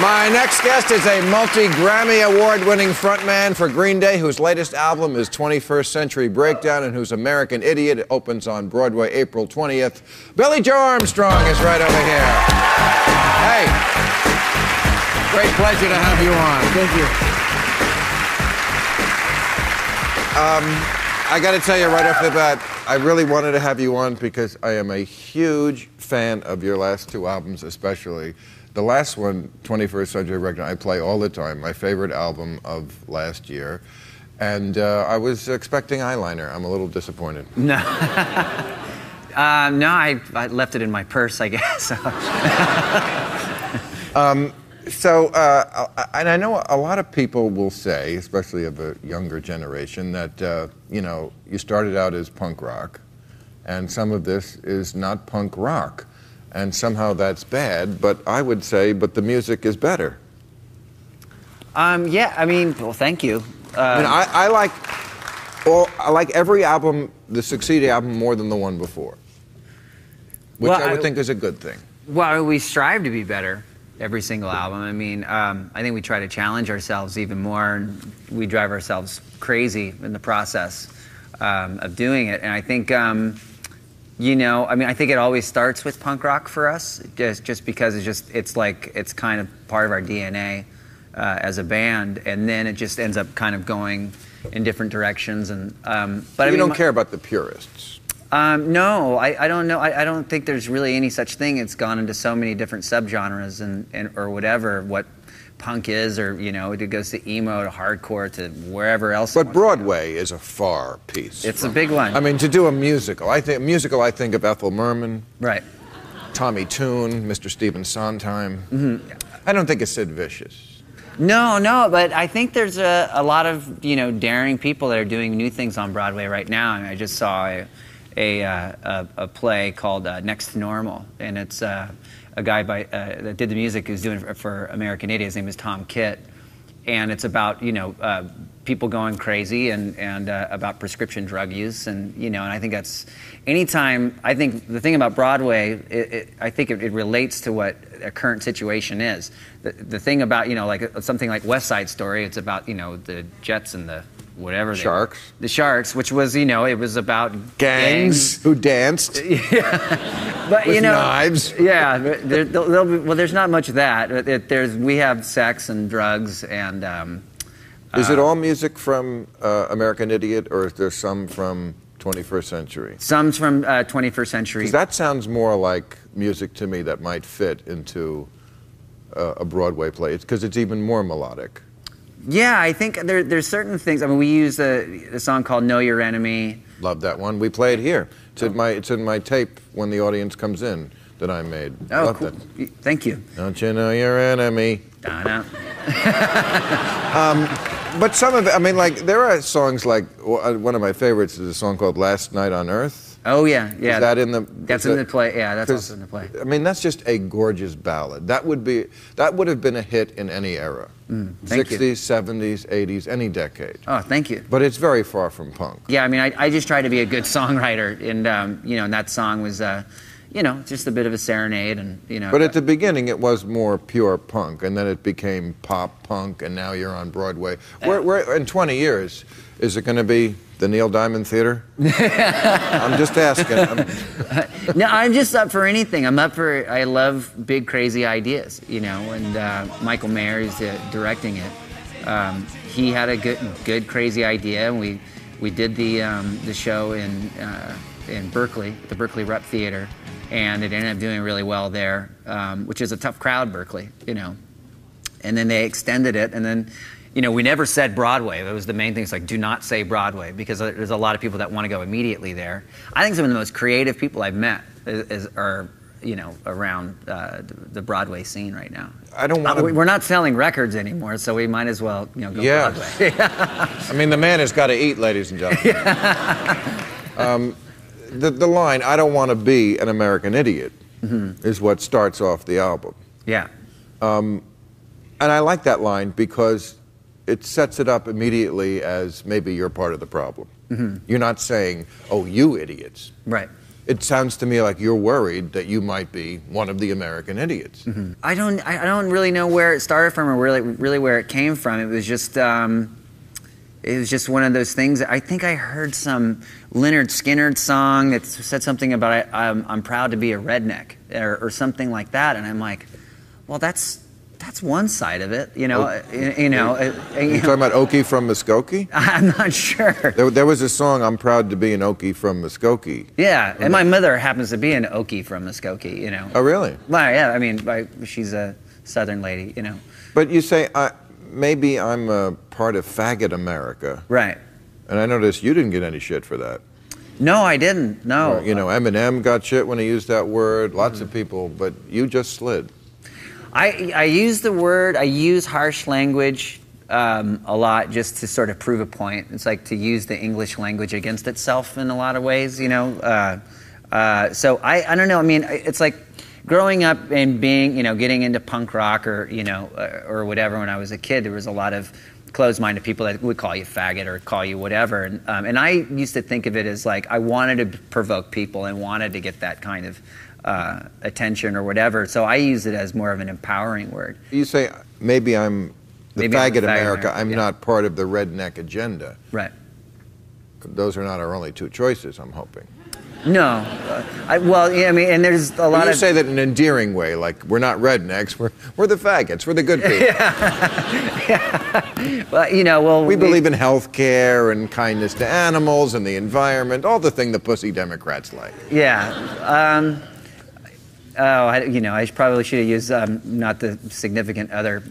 My next guest is a multi-Grammy award-winning frontman for Green Day, whose latest album is 21st Century Breakdown and whose American Idiot opens on Broadway April 20th. Billy Joe Armstrong is right over here. Hey, great pleasure to have you on. Thank you. I got to tell you right off the bat, I really wanted to have you on because I am a huge fan of your last two albums, especially. The last one, 21st Century Breakdown, I play all the time, my favorite album of last year. And I was expecting eyeliner. I'm a little disappointed. No. No, I left it in my purse, I guess. And I know a lot of people will say, especially of a younger generation, that, you know, you started out as punk rock, and some of this is not punk rock. And somehow that's bad, but I would say, but the music is better. Yeah, I mean, well, thank you. I mean, I like every album, the succeeding album, more than the one before, which I would think is a good thing. Well, we strive to be better every single album. I mean, I think we try to challenge ourselves even more, and we drive ourselves crazy in the process of doing it. And I think, you know, I mean, I think it always starts with punk rock for us, just because it's kind of part of our DNA as a band, and then it just ends up kind of going in different directions. And but you don't care about the purists. No, I don't know. I don't think there's really any such thing. It's gone into so many different subgenres and or whatever. What punk is, or you know, it goes to emo, to hardcore, to wherever else. But Broadway is a far piece. It's a big one. I mean, to do a musical, I think of Ethel Merman, right? Tommy Tune, Mr. Stephen Sondheim. Mm-hmm. I don't think it's Sid Vicious. No, but I think there's a lot of, you know, daring people that are doing new things on Broadway right now. I mean, I just saw a play called Next to Normal, and it's a guy that did the music who's doing it for American Idiot. His name is Tom Kitt, and it's about, you know, people going crazy and about prescription drug use, and you know, and I think that's anytime. I think the thing about Broadway, I think it relates to what a current situation is. The thing about, you know, like something like West Side Story, it's about, you know, the Jets and the whatever Sharks. The Sharks, which was, you know, it was about gangs who danced. Yeah, but with you know, knives. Yeah, well, there's not much of that. We have sex and drugs and. Is it all music from American Idiot, or is there some from 21st Century? Some's from 21st Century. Because that sounds more like music to me that might fit into a Broadway play. It's because it's even more melodic. Yeah, I think there's certain things. I mean, we use a song called "Know Your Enemy." Love that one. We play it here. It's in my tape when the audience comes in that I made. Oh, Love cool. that. Thank you. Don't you know your enemy? Da-da. But some of it, I mean, like, there are songs like, one of my favorites is a song called Last Night on Earth. Oh, yeah. Is that in the... That's in the play, yeah, that's also in the play. I mean, that's just a gorgeous ballad. That would have been a hit in any era. Thank 60s, you. 70s, 80s, any decade. Oh, thank you. But it's very far from punk. Yeah, I mean, I just try to be a good songwriter, and, you know, and that song was... you know, just a bit of a serenade, and you know. But at the beginning, it was more pure punk, and then it became pop punk, and now you're on Broadway. Where in 20 years, is it going to be the Neil Diamond Theater? I'm just asking. No, I'm just up for anything. I love big, crazy ideas, you know. And Michael Mayer is directing it. He had a good, crazy idea, and we did the show in Berkeley, the Berkeley Rep Theater. And it ended up doing really well there, which is a tough crowd, Berkeley, you know. And then they extended it, and then, you know, we never said Broadway. That was the main thing. It's like, do not say Broadway, because there's a lot of people that want to go immediately there. I think some of the most creative people I've met are, you know, around the Broadway scene right now. I don't want to... We're not selling records anymore, so we might as well, you know, go Broadway. I mean, the man has got to eat, ladies and gentlemen. The line, I don't want to be an American Idiot, is what starts off the album. Yeah. And I like that line because it sets it up immediately as maybe you're part of the problem. You're not saying, oh, you idiots. Right. it sounds to me like you're worried that you might be one of the American idiots. Mm-hmm. I don't really know where it started from or really where it came from. It was just one of those things. I think I heard some Lynyrd Skynyrd song that said something about I'm proud to be a redneck or something like that, and I'm like, well, that's one side of it, you know. You talking about Okie from Muskogee? I'm not sure. There was a song, "I'm proud to be an Okie from Muskogee." Yeah, and my mother happens to be an Okie from Muskogee, you know. Oh, really? Well, yeah, I mean, she's a Southern lady, you know. But you say, maybe I'm a part of faggot America. Right. And I noticed you didn't get any shit for that. No, I didn't, no. Or, you know, Eminem got shit when he used that word, lots of people, but you just slid. I use the word, I use harsh language a lot just to sort of prove a point. It's like to use the English language against itself in a lot of ways, you know. So I don't know, I mean, it's like growing up and being, you know, getting into punk rock or, you know, or whatever when I was a kid, there was a lot of closed-minded people that would call you faggot or call you whatever. And I used to think of it as like I wanted to provoke people and wanted to get that kind of attention or whatever. So I use it as more of an empowering word. You say, maybe I'm the faggot America, I'm not part of the redneck agenda. Right. Those are not our only two choices, I'm hoping. No. Well, yeah, I mean, and there's a lot of... You say that in an endearing way, like, we're not rednecks, we're the faggots, we're the good people. Yeah. Well, you know, well... We believe in health care and kindness to animals and the environment, all the thing the pussy Democrats like. Yeah. You know, I probably should have used not the significant other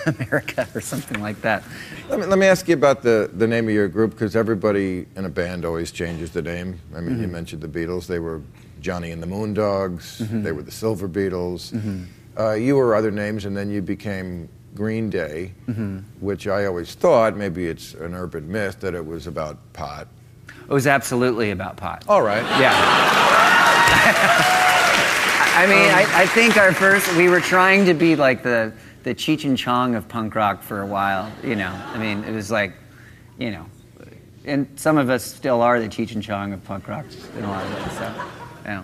America or something like that. Let me ask you about the name of your group, because everybody in a band always changes the name. I mean, you mentioned the Beatles. They were Johnny and the Moondogs. They were the Silver Beatles. You were other names, and then you became Green Day, which I always thought, maybe it's an urban myth, that it was about pot. It was absolutely about pot. All right. Yeah. I mean, I think we were trying to be like the Cheech and Chong of punk rock for a while, you know. I mean, it was like, you know, and some of us still are the Cheech and Chong of punk rock in a lot of ways, so, yeah.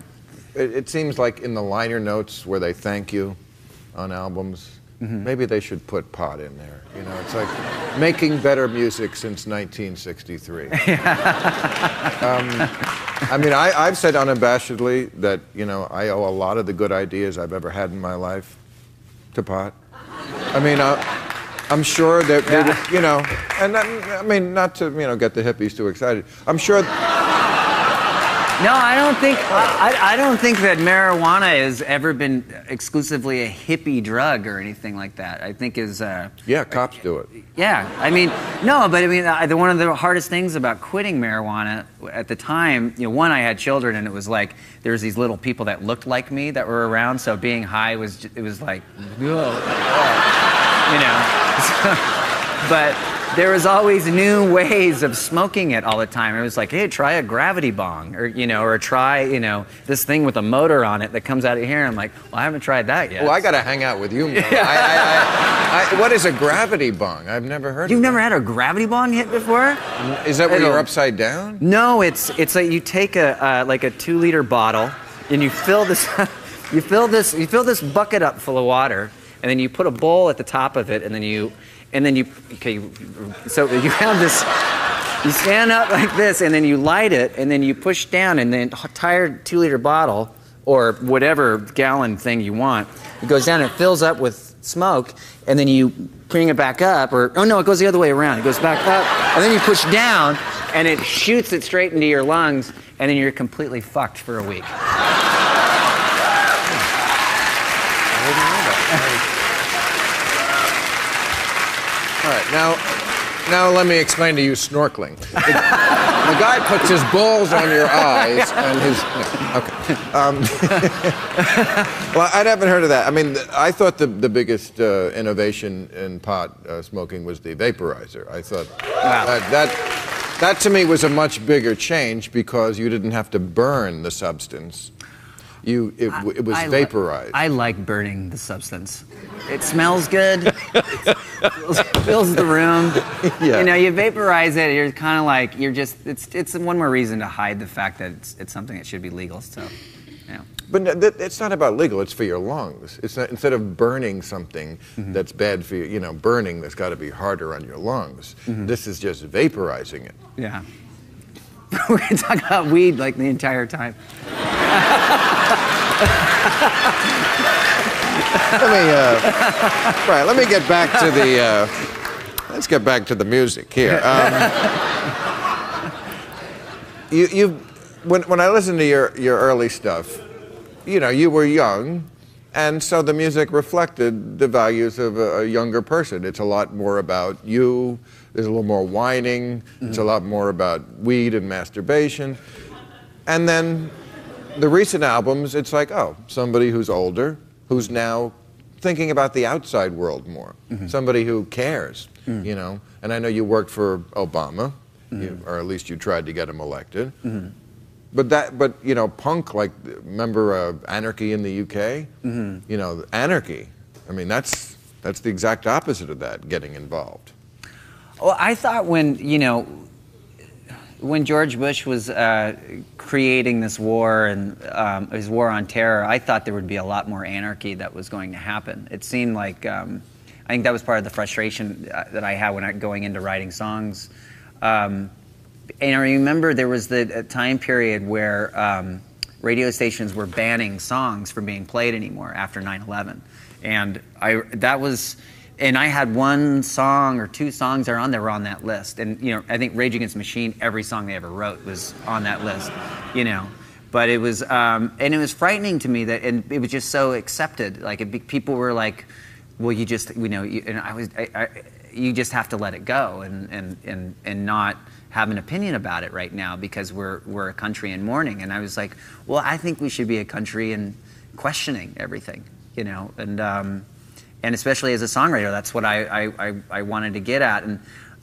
It seems like in the liner notes where they thank you on albums, maybe they should put pot in there. You know, it's like making better music since 1963. I mean, I've said unabashedly that, you know, I owe a lot of the good ideas I've ever had in my life to pot. I mean, I'm sure that, you know, and I mean, not to, you know, get the hippies too excited. I'm sure... No, I don't think that marijuana has ever been exclusively a hippie drug or anything like that. I think is yeah, cops do it. Yeah, I mean, no, but I mean, one of the hardest things about quitting marijuana at the time, you know, one, I had children, and it was like there was these little people that looked like me that were around, so being high was like, whoa, you know. But there was always new ways of smoking it all the time. It was like, hey, try a gravity bong, or, you know, or try, you know, this thing with a motor on it that comes out of here. And I'm like, well, I haven't tried that yet. Well, I got to hang out with you more. What is a gravity bong? I've never heard of it. You've never had a gravity bong hit before? Is that where you're upside down? No, it's like you take like a 2-liter bottle and you fill this, you fill this bucket up full of water, and then you put a bowl at the top of it, and then you so you have this, you stand up like this, and then you light it, and then you push down, and then entire 2-liter bottle, or whatever gallon thing you want, it goes down and it fills up with smoke, and then you bring it back up, or, oh no, it goes the other way around. It goes back up, and then you push down, and it shoots it straight into your lungs, and then you're completely fucked for a week. All right, now let me explain to you snorkeling. The guy puts his balls on your eyes and his... No, okay. Well, I haven't heard of that. I mean, I thought the biggest innovation in pot smoking was the vaporizer. I thought that to me was a much bigger change because you didn't have to burn the substance. it was vaporized. I like burning the substance. It smells good. It fills the room. Yeah. You know, you vaporize it. You're kind of like it's one more reason to hide the fact that it's something that should be legal. So, you know. But it's not about legal. It's for your lungs. It's not, instead of burning something that's bad for you. You know, burning that's got to be harder on your lungs. This is just vaporizing it. Yeah. We're gonna talk about weed like the entire time. Let me get back to the. Let's get back to the music here. When I listen to your early stuff, you know, you were young, and so the music reflected the values of a younger person. It's a lot more about you. There's a little more whining. It's a lot more about weed and masturbation. And then the recent albums, it's like, oh, somebody who's older, who's now thinking about the outside world more. Somebody who cares, you know. And I know you worked for Obama, or at least you tried to get him elected. But you know, punk, like, remember Anarchy in the UK? You know, anarchy. I mean, that's the exact opposite of that, getting involved. Well, I thought when George Bush was creating this war and his war on terror, I thought there would be a lot more anarchy that was going to happen. It seemed like, I think that was part of the frustration that I had when going into writing songs. And I remember there was the time period where radio stations were banning songs from being played anymore after 9/11. And I had one song or two songs that were on that list. And, you know, I think Rage Against the Machine, every song they ever wrote was on that list, you know. But it was, and it was frightening to me that, and it was just so accepted. Like, people were like, well, you just, you know, you just have to let it go and not have an opinion about it right now because we're a country in mourning. And I was like, well, I think we should be a country in questioning everything, you know, and especially as a songwriter, that's what I wanted to get at. And,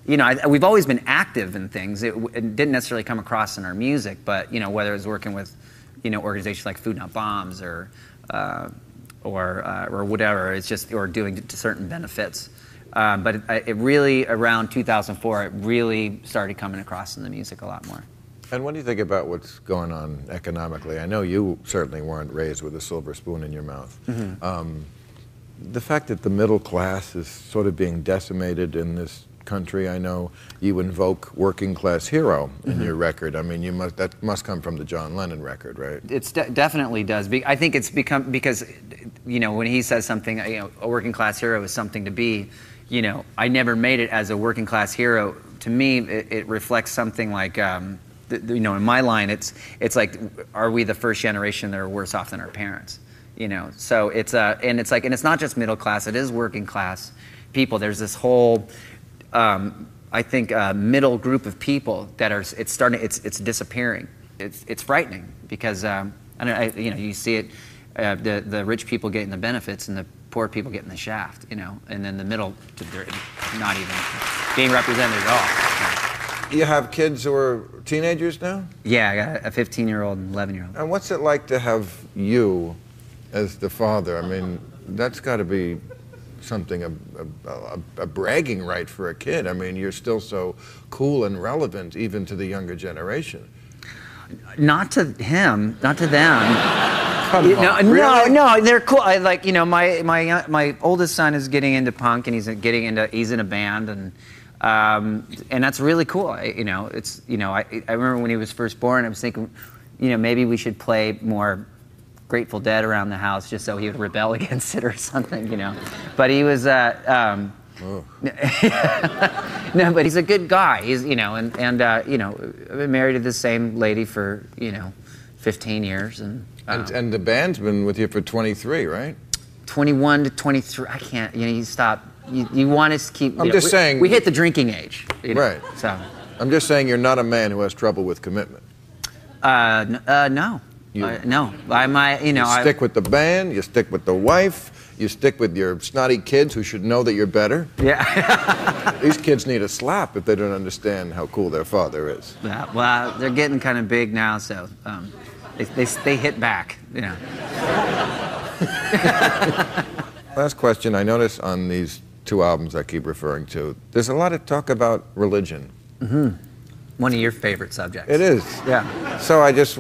you know, we've always been active in things. It didn't necessarily come across in our music, but, you know, whether it was working with, you know, organizations like Food Not Bombs or whatever, it's just, or doing certain benefits. But it really, around 2004, it really started coming across in the music a lot more. And what do you think about what's going on economically? I know you certainly weren't raised with a silver spoon in your mouth. The fact that the middle class is sort of being decimated in this country, I know you invoke working class hero in your record. I mean, that must come from the John Lennon record, right? It definitely does. I think it's become, because, you know, when he says something, you know, a working class hero is something to be, you know, I never made it as a working class hero. To me, it reflects something like, you know, in my line, it's like, are we the first generation that are worse off than our parents? You know, so it's and it's not just middle class; it is working class people. There's this whole, I think, middle group of people that are. It's disappearing. It's frightening because you know, you see it. The rich people getting the benefits and the poor people getting the shaft. You know, and then the middle, they're not even being represented at all. You have kids who are teenagers now? Yeah, I got a 15-year-old and 11-year-old. And what's it like to have you as the father? I mean, that's got to be something, a bragging right for a kid. I mean, you're still so cool and relevant even to the younger generation. Not to him, not to them. Come on, really? No, they're cool. Like, you know, my oldest son is getting into punk and he's in a band and that's really cool. You know, it's, you know, I remember when he was first born, I was thinking, you know, maybe we should play more Grateful Dead around the house just so he would rebel against it or something, you know. But he was, no, but he's a good guy. He's, you know, and you know, I've been married to the same lady for, you know, 15 years. And the band's been with you for 23, right? 21 to 23. I can't, you know, you stop. You want us to keep. I'm just saying. We hit the drinking age. You know, right. So. I'm just saying you're not a man who has trouble with commitment. No. No, you stick with the band, you stick with the wife, you stick with your snotty kids who should know that you're better. Yeah. These kids need a slap if they don't understand how cool their father is. Yeah, well, they're getting kind of big now, so They hit back, you know. Last question. I notice on these 2 albums I keep referring to, there's a lot of talk about religion. Mm-hmm. One of your favorite subjects. It is. Yeah. So I just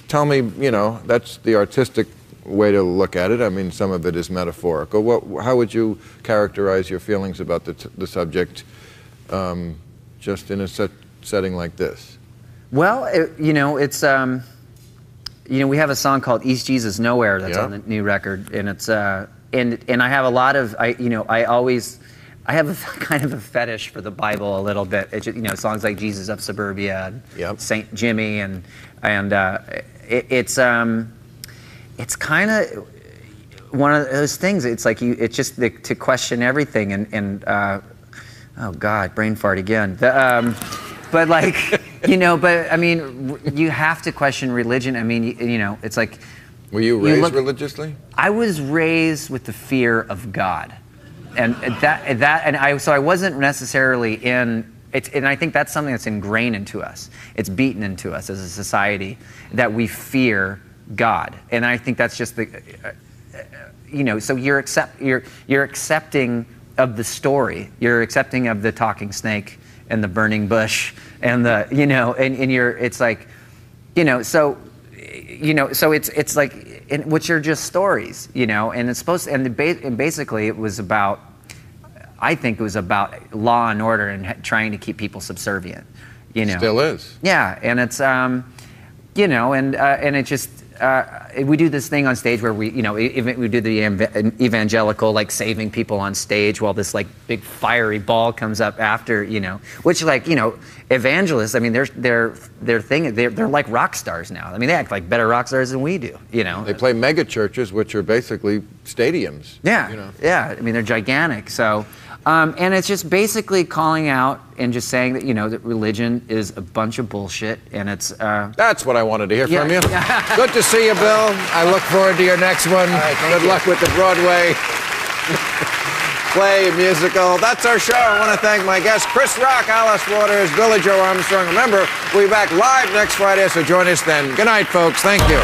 tell me, you know, that's the artistic way to look at it. I mean, some of it is metaphorical. How would you characterize your feelings about the subject just in a setting like this? Well, you know, it's, you know, we have a song called East Jesus Nowhere that's on the new record, and it's, and I have a lot of, I have a kind of a fetish for the Bible a little bit. It's just, you know, songs like Jesus of Suburbia and Saint Jimmy, and it's kind of one of those things. It's like it's just to question everything, and oh God, brain fart again. But like, you know, but I mean, you have to question religion. I mean, you know, it's like. Were you raised religiously? I was raised with the fear of God. And so I wasn't necessarily in it, and I think that's something that's ingrained into us. It's beaten into us as a society that we fear God, and I think that's just the, you know. So you're accepting of the story. You're accepting of the talking snake and the burning bush and the, you know, and it's like, you know, so. You know, so it's like, which are just stories, you know, and it's supposed to, and basically it was about, I think it was about law and order and trying to keep people subservient, you know. Still is. Yeah, and it's, you know, and it just, we do this thing on stage where we, you know, we do the evangelical, like saving people on stage while this like big fiery ball comes up after, you know, which like, you know, evangelists, I mean, their thing, they're like rock stars now. I mean, they act like better rock stars than we do, you know. They play mega churches, which are basically stadiums. Yeah, you know. Yeah. I mean, they're gigantic. So, and it's just basically calling out and just saying that, you know, that religion is a bunch of bullshit, and it's... That's what I wanted to hear from you. Yeah. Good to see you, Bill. I look forward to your next one. Right, Good luck with the Broadway play, musical. That's our show. I want to thank my guests, Chris Rock, Alice Waters, Billy Joe Armstrong. Remember, we'll be back live next Friday, so join us then. Good night, folks. Thank you.